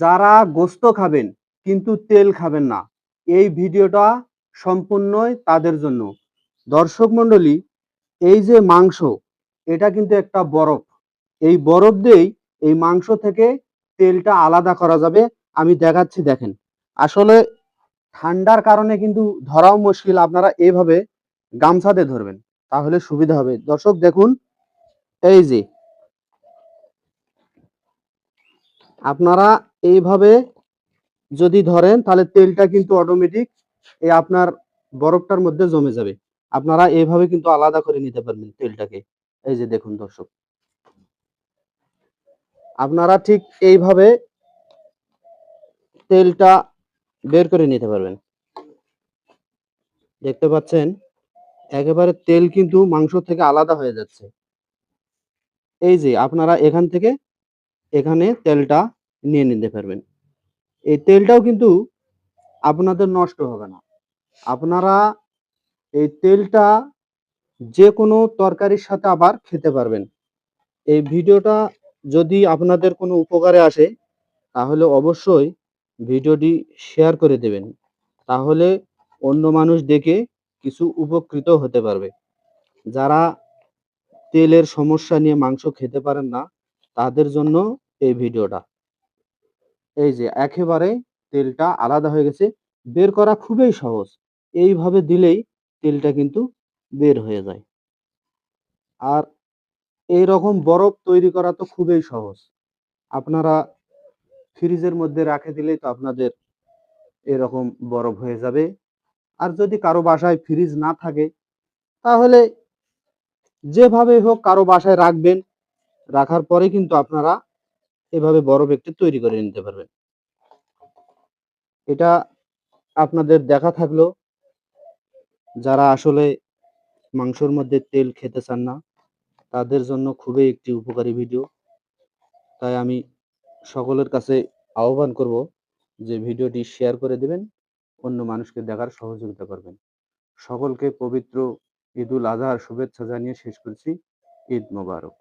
যারা গোস্ত খাবেন কিন্তু তেল খাবেন না, এই ভিডিওটা সম্পূর্ণই তাদের জন্য। দর্শক মণ্ডলী, এই যে মাংস, এটা কিন্তু একটা বরফ। এই বরফ দিয়েই এই মাংস থেকে তেলটা আলাদা করা যাবে। আমি দেখাচ্ছি, দেখেন। আসলে ঠান্ডার কারণে কিন্তু ধরাও মুশকিল। আপনারা এইভাবে গামছা দিয়ে ধরবেন, তাহলে সুবিধা হবে। দর্শক দেখুন, এই যে আপনারা এইভাবে যদি ধরেন, তাহলে তেলটা কিন্তু অটোমেটিক এই আপনার বরফটার মধ্যে জমে যাবে। আপনারা এইভাবে কিন্তু আলাদা করে নিতে পারবেন তেলটাকে। এই যে দেখুন দর্শক, আপনারা ঠিক এইভাবে তেলটা বের করে নিতে পারবেন। দেখতে পাচ্ছেন, একেবারে তেল কিন্তু মাংস থেকে আলাদা হয়ে যাচ্ছে। এই যে আপনারা এখান থেকে এখানে তেলটা নিয়ে নিতে পারবেন। এই তেলটাও কিন্তু আপনাদের নষ্ট হবে না। আপনারা এই তেলটা যে কোনো তরকারির সাথে আবার খেতে পারবেন। এই ভিডিওটা যদি আপনাদের কোনো উপকারে আসে, তাহলে অবশ্যই ভিডিওটি শেয়ার করে দেবেন। তাহলে অন্য মানুষ দেখে কিছু উপকৃত হতে পারবে। যারা তেলের সমস্যা নিয়ে মাংস খেতে পারেন না, তাদের জন্য এই ভিডিওটা। এই যে একেবারে তেলটা আলাদা হয়ে গেছে। বের করা খুবই সহজ। এইভাবে দিলেই তেলটা কিন্তু বের হয়ে যায়। আর এইরকম বরফ তৈরি করা তো খুবই সহজ। আপনারা ফ্রিজের মধ্যে রাখে দিলেই তো আপনাদের এরকম বরফ হয়ে যাবে। আর যদি কারো বাসায় ফ্রিজ না থাকে, তাহলে যেভাবে হোক কারো বাসায় রাখবেন। রাখার পরে কিন্তু আপনারা এভাবে বরফ একটু তৈরি করে নিতে পারবেন। এটা আপনাদের দেখা থাকলো। যারা আসলে মাংসের মধ্যে তেল খেতে চান না, তাদের জন্য খুবই একটি উপকারী ভিডিও। তাই আমি সকলের কাছে আহ্বান করব যে ভিডিওটি শেয়ার করে দিবেন, অন্য মানুষকে দেখার সহযোগিতা করবেন। সকলকে পবিত্র ঈদুল আজহার শুভেচ্ছা জানিয়ে শেষ করছি। ঈদ মোবারক।